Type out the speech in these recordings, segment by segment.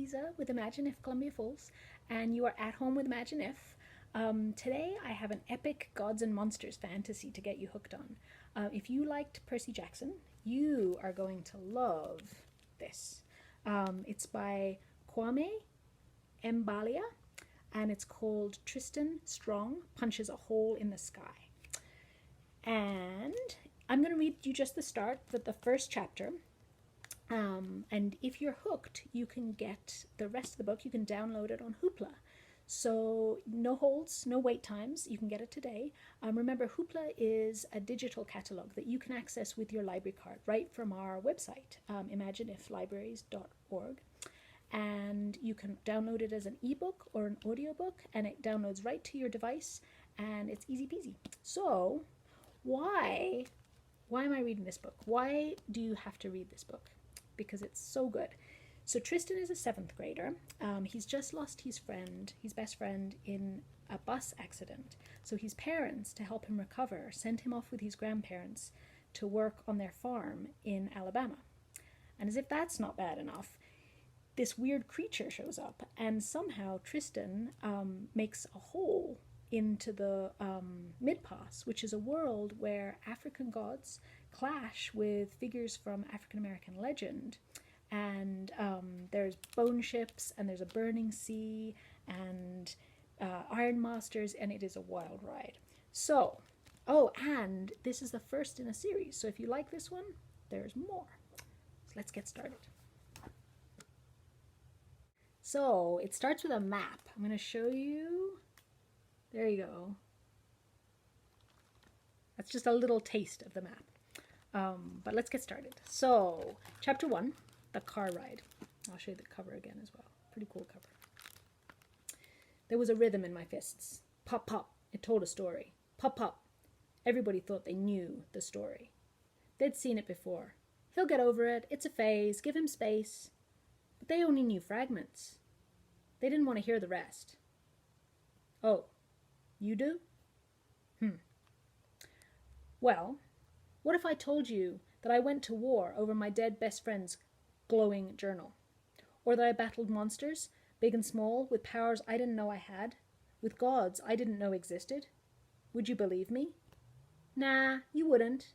Liza with Imagine If Columbia Falls, and you are at home with Imagine If. Today I have an epic Gods and Monsters fantasy to get you hooked on. If you liked Percy Jackson, you are going to love this. It's by Kwame, Mbalia, and it's called Tristan Strong Punches a Hole in the Sky. And I'm going to read you just the start, but the first chapter. And if you're hooked, you can get the rest of the book. You can download it on Hoopla. So no holds, no wait times. You can get it today. Remember, Hoopla is a digital catalog that you can access with your library card right from our website, imagineiflibraries.org. And you can download it as an ebook or an audiobook, and it downloads right to your device, and it's easy peasy. So why am I reading this book? Why do you have to read this book? Because it's so good. So Tristan is a 7th grader. He's just lost his best friend, in a bus accident. So his parents, to help him recover, sent him off with his grandparents to work on their farm in Alabama. And as if that's not bad enough, this weird creature shows up, and somehow Tristan makes a hole into the Mid-Pass, which is a world where African gods clash with figures from African American legend. And there's bone ships, and there's a burning sea, and iron masters, and it is a wild ride. So, and this is the first in a series. So if you like this one, there's more. So let's get started. So it starts with a map. I'm going to show you. There you go. That's just a little taste of the map. But let's get started. So, chapter 1, the car ride. I'll show you the cover again as well. Pretty cool cover. There was a rhythm in my fists. Pop, pop. It told a story. Pop, pop. Everybody thought they knew the story. They'd seen it before. He'll get over it. It's a phase. Give him space. But they only knew fragments. They didn't want to hear the rest. Oh, you do? Well, what if I told you that I went to war over my dead best friend's glowing journal? Or that I battled monsters, big and small, with powers I didn't know I had, with gods I didn't know existed? Would you believe me? Nah, you wouldn't.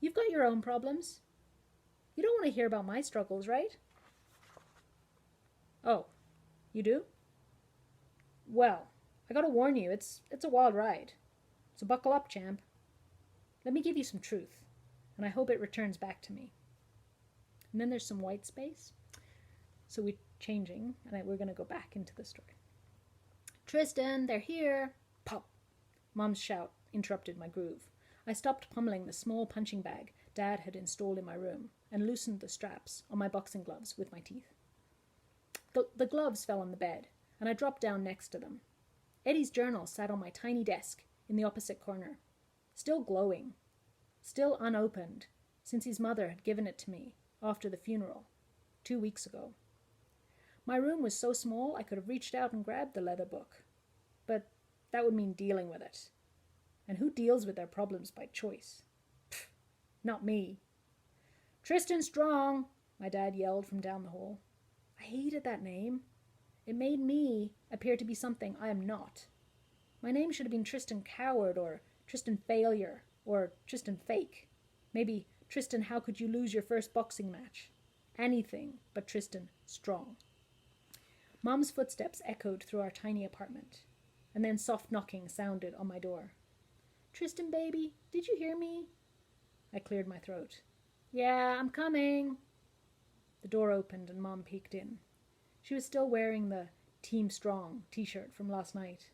You've got your own problems. You don't want to hear about my struggles, right? Oh, you do? Well, I gotta warn you, it's a wild ride. So buckle up, champ. Let me give you some truth, and I hope it returns back to me. And then there's some white space. So we're changing, and we're gonna go back into the story. Tristan, they're here. Pop. Mom's shout interrupted my groove. I stopped pummeling the small punching bag Dad had installed in my room and loosened the straps on my boxing gloves with my teeth. The gloves fell on the bed, and I dropped down next to them. Eddie's journal sat on my tiny desk in the opposite corner, still glowing, still unopened, since his mother had given it to me after the funeral 2 weeks ago. My room was so small I could have reached out and grabbed the leather book, but that would mean dealing with it. And who deals with their problems by choice? Pfft, not me. Tristan Strong, my dad yelled from down the hall. I hated that name. It made me appear to be something I am not. My name should have been Tristan Coward, or Tristan Failure, or Tristan Fake. Maybe Tristan How Could You Lose Your First Boxing Match? Anything but Tristan Strong. Mom's footsteps echoed through our tiny apartment, and then soft knocking sounded on my door. Tristan, baby, did you hear me? I cleared my throat. Yeah, I'm coming. The door opened and Mom peeked in. She was still wearing the Team Strong t-shirt from last night.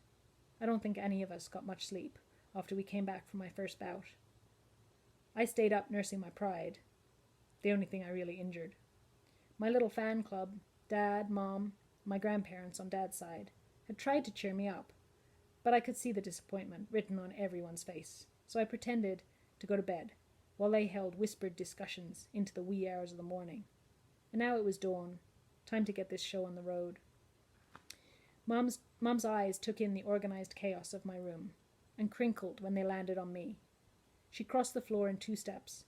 I don't think any of us got much sleep after we came back from my first bout. I stayed up nursing my pride, the only thing I really injured. My little fan club, Dad, Mom, my grandparents on Dad's side, had tried to cheer me up, but I could see the disappointment written on everyone's face, so I pretended to go to bed while they held whispered discussions into the wee hours of the morning. And now it was dawn, time to get this show on the road. Mom's eyes took in the organized chaos of my room and crinkled when they landed on me. She crossed the floor in 2 steps,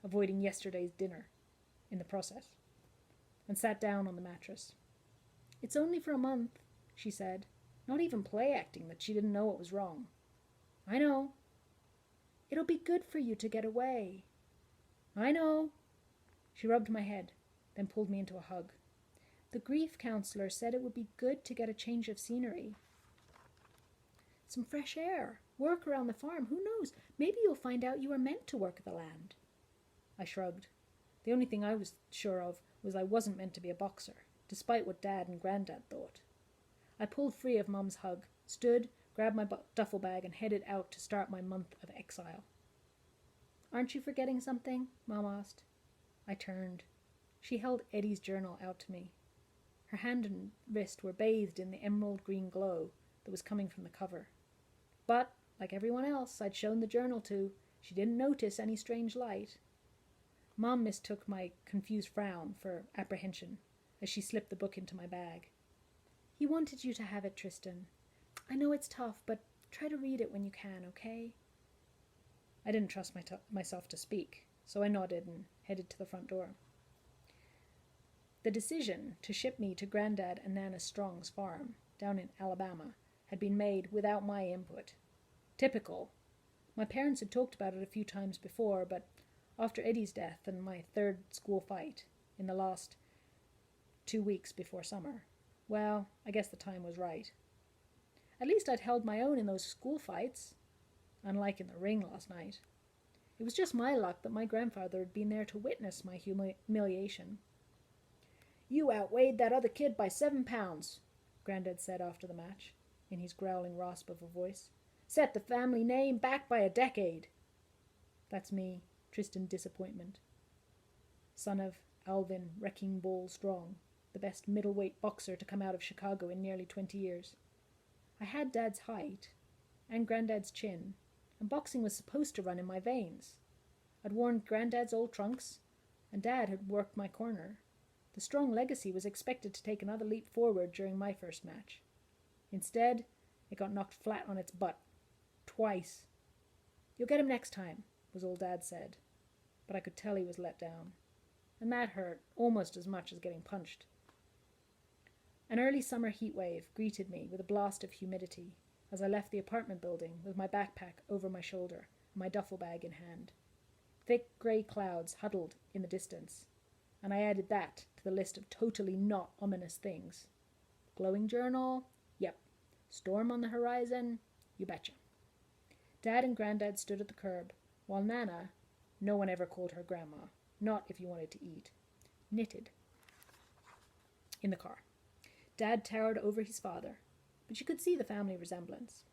avoiding yesterday's dinner in the process, and sat down on the mattress. It's only for a month, she said, not even play acting that she didn't know it was wrong. I know. It'll be good for you to get away. I know. She rubbed my head, then pulled me into a hug. The grief counselor said it would be good to get a change of scenery. Some fresh air, work around the farm, who knows? Maybe you'll find out you are meant to work the land. I shrugged. The only thing I was sure of was I wasn't meant to be a boxer, despite what Dad and Granddad thought. I pulled free of Mum's hug, stood, grabbed my duffel bag, and headed out to start my month of exile. Aren't you forgetting something? Mom asked. I turned. She held Eddie's journal out to me. Her hand and wrist were bathed in the emerald green glow that was coming from the cover. But, like everyone else I'd shown the journal to, she didn't notice any strange light. Mom mistook my confused frown for apprehension as she slipped the book into my bag. He wanted you to have it, Tristan. I know it's tough, but try to read it when you can, okay? I didn't trust myself to speak, so I nodded and headed to the front door. The decision to ship me to Granddad and Nana Strong's farm down in Alabama had been made without my input. Typical. My parents had talked about it a few times before, but after Eddie's death and my third school fight in the last 2 weeks before summer, well, I guess the time was right. At least I'd held my own in those school fights, unlike in the ring last night. It was just my luck that my grandfather had been there to witness my humiliation. You outweighed that other kid by 7 pounds, Granddad said after the match, in his growling rasp of a voice. Set the family name back by a decade. That's me, Tristan Disappointment, son of Alvin Wrecking Bull Strong, the best middleweight boxer to come out of Chicago in nearly 20 years. I had Dad's height and Granddad's chin, and boxing was supposed to run in my veins. I'd worn Granddad's old trunks, and Dad had worked my corner. The Strong legacy was expected to take another leap forward during my first match. Instead, it got knocked flat on its butt. Twice. You'll get him next time, was all Dad said, but I could tell he was let down. And that hurt almost as much as getting punched. An early summer heat wave greeted me with a blast of humidity as I left the apartment building with my backpack over my shoulder and my duffel bag in hand. Thick grey clouds huddled in the distance, and I added that to the list of totally not ominous things. Glowing journal? Yep. Storm on the horizon? You betcha. Dad and Granddad stood at the curb, while Nana, no one ever called her grandma, not if you wanted to eat, knitted in the car. Dad towered over his father, but you could see the family resemblance.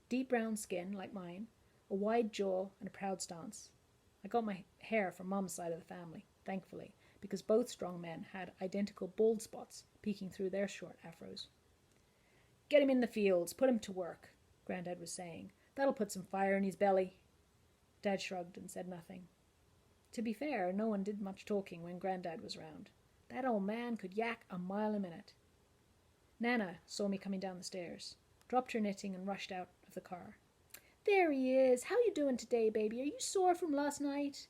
Deep brown skin, like mine, a wide jaw, and a proud stance. I got my hair from Mom's side of the family, thankfully, because both strong men had identical bald spots peeking through their short afros. Get him in the fields, put him to work, Granddad was saying. That'll put some fire in his belly. Dad shrugged and said nothing. To be fair, no one did much talking when Granddad was round. That old man could yak a mile a minute. Nana saw me coming down the stairs, dropped her knitting and rushed out of the car. There he is. How you doing today, baby? Are you sore from last night?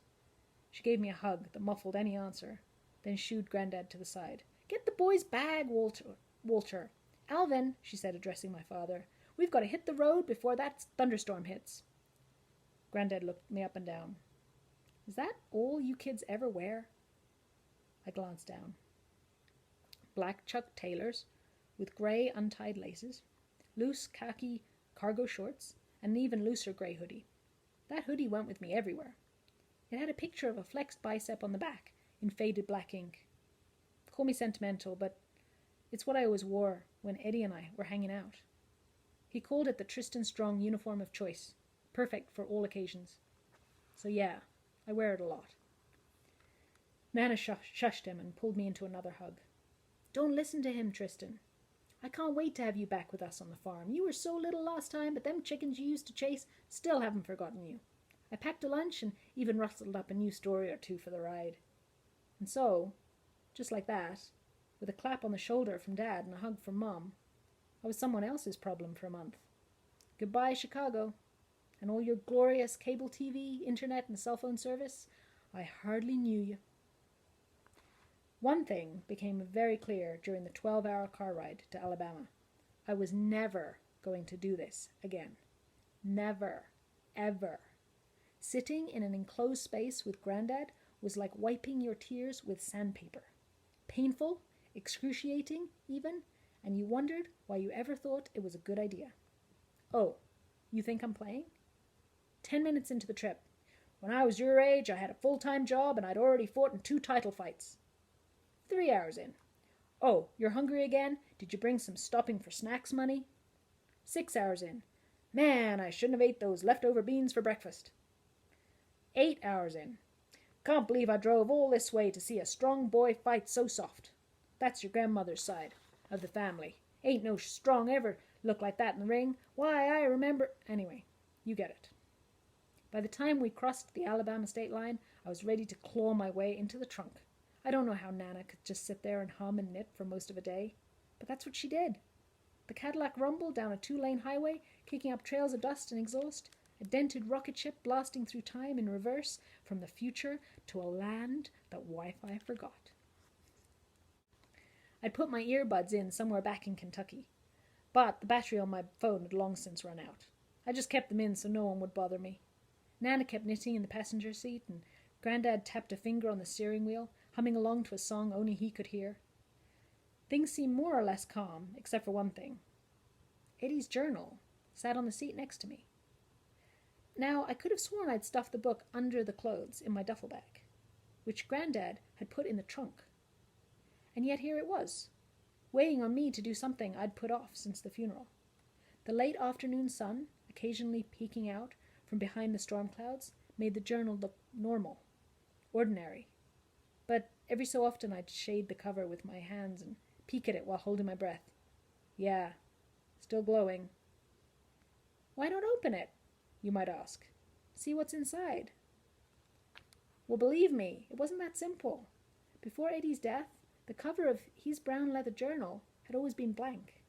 She gave me a hug that muffled any answer, then shooed Granddad to the side. Get the boy's bag, Walter. Alvin, she said, addressing my father, we've got to hit the road before that thunderstorm hits. Granddad looked me up and down. Is that all you kids ever wear? I glanced down. Black Chuck tailors with grey untied laces, loose khaki cargo shorts, and an even looser grey hoodie. That hoodie went with me everywhere. It had a picture of a flexed bicep on the back in faded black ink. Call me sentimental, but it's what I always wore when Eddie and I were hanging out. He called it the Tristan Strong uniform of choice, perfect for all occasions. So yeah, I wear it a lot. Nana shushed him and pulled me into another hug. Don't listen to him, Tristan. I can't wait to have you back with us on the farm. You were so little last time, but them chickens you used to chase still haven't forgotten you. I packed a lunch and even rustled up a new story or two for the ride. And so, just like that, with a clap on the shoulder from Dad and a hug from Mom, I was someone else's problem for a month. Goodbye, Chicago, and all your glorious cable TV, internet, and cell phone service. I hardly knew you. One thing became very clear during the 12-hour car ride to Alabama. I was never going to do this again. Never. Ever. Sitting in an enclosed space with Granddad was like wiping your tears with sandpaper. Painful, excruciating even, and you wondered why you ever thought it was a good idea. Oh, you think I'm playing? 10 minutes into the trip. When I was your age, I had a full-time job and I'd already fought in 2 title fights. 3 hours in. Oh, you're hungry again? Did you bring some stopping for snacks money? 6 hours in. Man, I shouldn't have ate those leftover beans for breakfast. 8 hours in. Can't believe I drove all this way to see a strong boy fight so soft. That's your grandmother's side of the family. Ain't no strong ever look like that in the ring. Why, I remember... Anyway, you get it. By the time we crossed the Alabama state line, I was ready to claw my way into the trunk. I don't know how Nana could just sit there and hum and knit for most of a day, but that's what she did. The Cadillac rumbled down a 2-lane highway, kicking up trails of dust and exhaust, a dented rocket ship blasting through time in reverse from the future to a land that Wi-Fi forgot. I'd put my earbuds in somewhere back in Kentucky, but the battery on my phone had long since run out. I just kept them in so no one would bother me. Nana kept knitting in the passenger seat, and Granddad tapped a finger on the steering wheel, humming along to a song only he could hear. Things seemed more or less calm, except for one thing. Eddie's journal sat on the seat next to me. Now, I could have sworn I'd stuffed the book under the clothes in my duffel bag, which Granddad had put in the trunk. And yet here it was, weighing on me to do something I'd put off since the funeral. The late afternoon sun, occasionally peeking out from behind the storm clouds, made the journal look normal, ordinary. But every so often I'd shade the cover with my hands and peek at it while holding my breath. Yeah, still glowing. Why not open it, you might ask. See what's inside. Well, believe me, it wasn't that simple. Before Eddie's death, the cover of his brown leather journal had always been blank.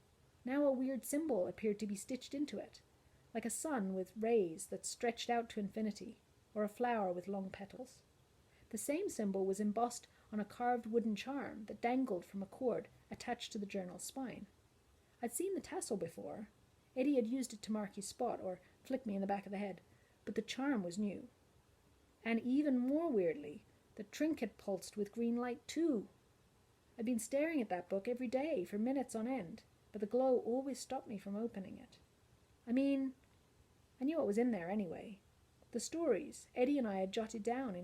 Now a weird symbol appeared to be stitched into it, like a sun with rays that stretched out to infinity, or a flower with long petals. The same symbol was embossed on a carved wooden charm that dangled from a cord attached to the journal's spine. I'd seen the tassel before. Eddie had used it to mark his spot or flick me in the back of the head, but the charm was new. And even more weirdly, the trinket pulsed with green light too. I'd been staring at that book every day for minutes on end, but the glow always stopped me from opening it. I mean, I knew what was in there anyway. The stories Eddie and I had jotted down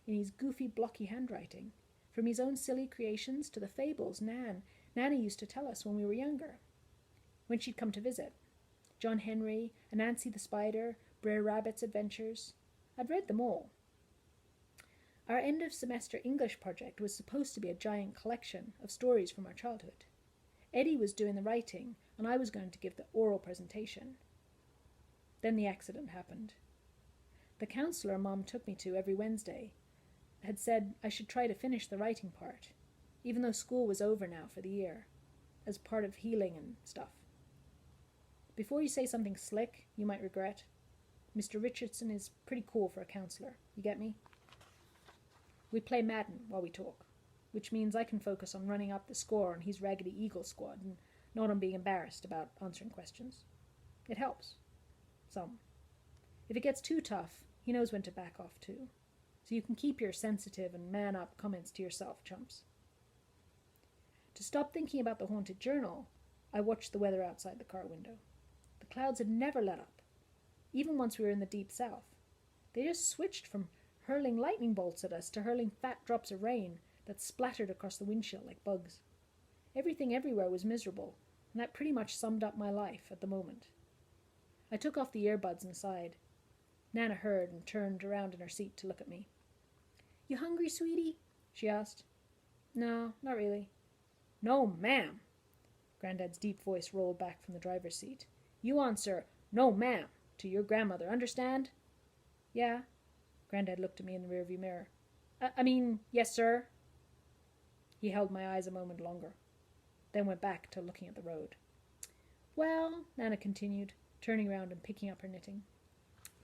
in his goofy, blocky handwriting, from his own silly creations to the fables Nana used to tell us when we were younger, when she'd come to visit. John Henry, Anansi the Spider, Brer Rabbit's adventures. I'd read them all. Our end-of-semester English project was supposed to be a giant collection of stories from our childhood. Eddie was doing the writing, and I was going to give the oral presentation. Then the accident happened. The counselor Mom took me to every Wednesday had said I should try to finish the writing part, even though school was over now for the year, as part of healing and stuff. Before you say something slick you might regret, Mr. Richardson is pretty cool for a counselor. You get me? We play Madden while we talk, which means I can focus on running up the score on his Raggedy Eagle squad and not on being embarrassed about answering questions. It helps. Some. If it gets too tough, he knows when to back off too. So you can keep your sensitive and man-up comments to yourself, chumps. To stop thinking about the haunted journal, I watched the weather outside the car window. The clouds had never let up, even once we were in the deep south. They just switched from hurling lightning bolts at us to hurling fat drops of rain that splattered across the windshield like bugs. Everything everywhere was miserable, and that pretty much summed up my life at the moment. I took off the earbuds and sighed. Nana heard and turned around in her seat to look at me. "You hungry, sweetie?" she asked. "No, not really." "No, ma'am." Granddad's deep voice rolled back from the driver's seat. "You answer, 'No, ma'am,' to your grandmother, understand?" "Yeah." Granddad looked at me in the rearview mirror. I mean, yes, sir." He held my eyes a moment longer, then went back to looking at the road. "Well," Nana continued, turning around and picking up her knitting,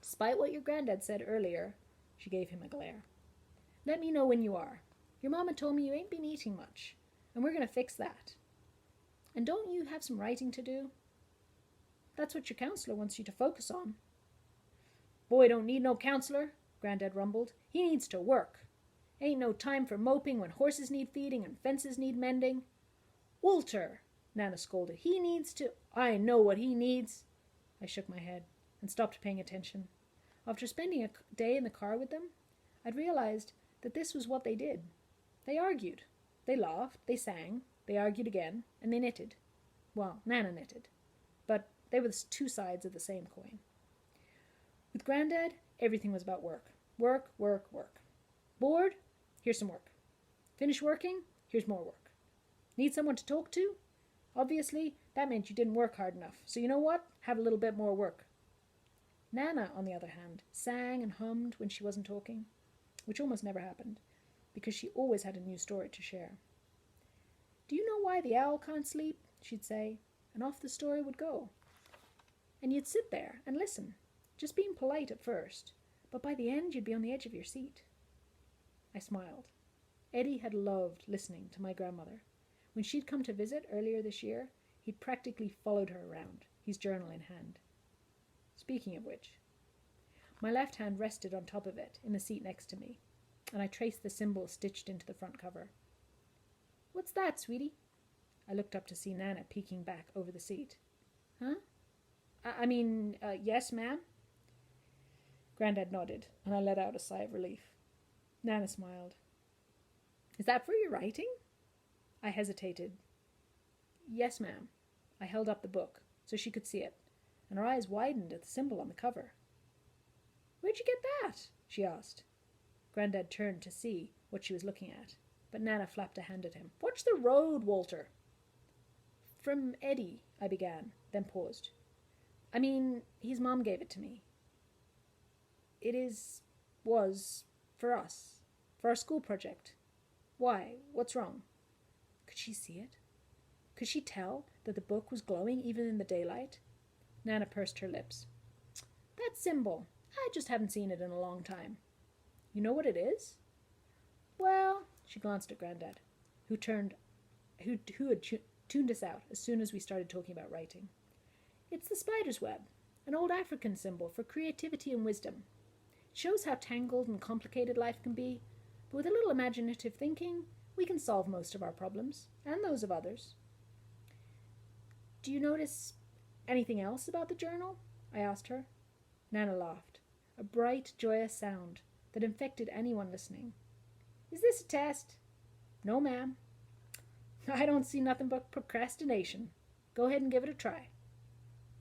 "despite what your granddad said earlier," she gave him a glare, Let me know when you are. Your mama told me you ain't been eating much, and we're going to fix that. And don't you have some writing to do? That's what your counselor wants you to focus on. Boy don't need no counselor, Granddad rumbled. He needs to work. Ain't no time for moping when horses need feeding and fences need mending. Walter, Nana scolded. He needs to... I know what he needs. I shook my head and stopped paying attention. After spending a day in the car with them, I'd realized that this was what they did. They argued. They laughed. They sang. They argued again. And they knitted. Well, Nana knitted. But they were the two sides of the same coin. With Granddad, everything was about work. Work, work, work. Bored? Here's some work. Finish working? Here's more work. Need someone to talk to? Obviously, that meant you didn't work hard enough. So you know what? Have a little bit more work. Nana, on the other hand, sang and hummed when she wasn't talking, which almost never happened, because she always had a new story to share. Do you know why the owl can't sleep? She'd say, and off the story would go. And you'd sit there and listen, just being polite at first, but by the end you'd be on the edge of your seat. I smiled. Eddie had loved listening to my grandmother. When she'd come to visit earlier this year, he'd practically followed her around, his journal in hand. Speaking of which, my left hand rested on top of it in the seat next to me, and I traced the symbol stitched into the front cover. What's that, sweetie? I looked up to see Nana peeking back over the seat. Huh? Yes, ma'am? Granddad nodded, and I let out a sigh of relief. Nana smiled. Is that for your writing? I hesitated. Yes, ma'am. I held up the book so she could see it, and her eyes widened at the symbol on the cover. Where'd you get that? She asked. Granddad turned to see what she was looking at, but Nana flapped a hand at him. Watch the road, Walter. From Eddie, I began, then paused. His mom gave it to me. Was for us, for our school project. Why? What's wrong? Could she see it? Could she tell that the book was glowing even in the daylight? Nana pursed her lips. That symbol. I just haven't seen it in a long time. You know what it is? Well, she glanced at Granddad, who had tuned us out as soon as we started talking about writing. It's the spider's web, an old African symbol for creativity and wisdom. It shows how tangled and complicated life can be, but with a little imaginative thinking, we can solve most of our problems, and those of others. Do you notice anything else about the journal? I asked her. Nana laughed, a bright, joyous sound that infected anyone listening. Is this a test? No, ma'am. I don't see nothing but procrastination. Go ahead and give it a try.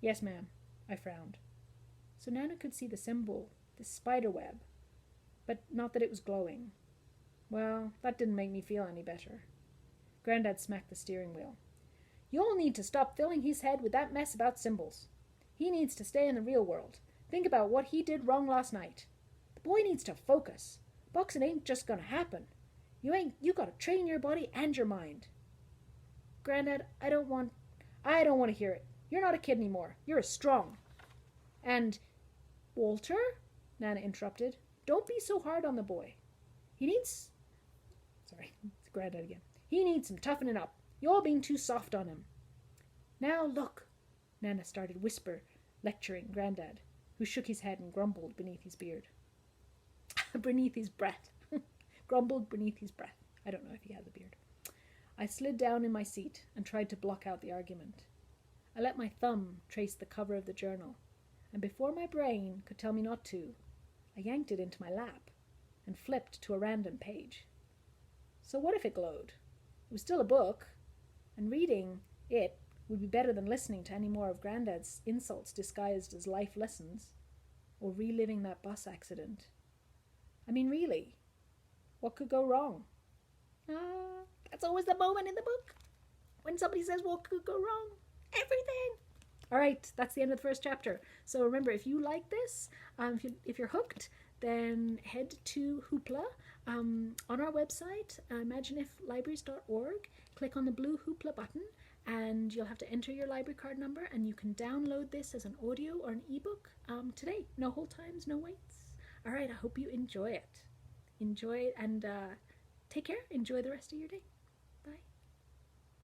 Yes, ma'am. I frowned. So Nana could see the symbol, the spider web, but not that it was glowing. Well, that didn't make me feel any better. Granddad smacked the steering wheel. You'll need to stop filling his head with that mess about symbols. He needs to stay in the real world. Think about what he did wrong last night. The boy needs to focus. Boxing ain't just gonna happen. You gotta train your body and your mind. Granddad, I don't want to hear it. You're not a kid anymore. You're strong. And, Walter, Nana interrupted, don't be so hard on the boy. It's Granddad again. He needs some toughening up. You're being too soft on him. Now look, Nana started lecturing Granddad, who shook his head and grumbled beneath his beard. Beneath his breath. Grumbled beneath his breath. I don't know if he has a beard. I slid down in my seat and tried to block out the argument. I let my thumb trace the cover of the journal, and before my brain could tell me not to, I yanked it into my lap and flipped to a random page. So what if it glowed? It was still a book, and reading it would be better than listening to any more of Granddad's insults disguised as life lessons, or reliving that bus accident. Really, what could go wrong? That's always the moment in the book when somebody says what could go wrong. Everything. All right, that's the end of the first chapter. So remember, if you like this, if you're hooked, then head to Hoopla on our website, imagineiflibraries.org. Click on the blue Hoopla button, and you'll have to enter your library card number, and you can download this as an audio or an ebook today. No hold times, no waits. All right, I hope you enjoy it. Enjoy and take care. Enjoy the rest of your day.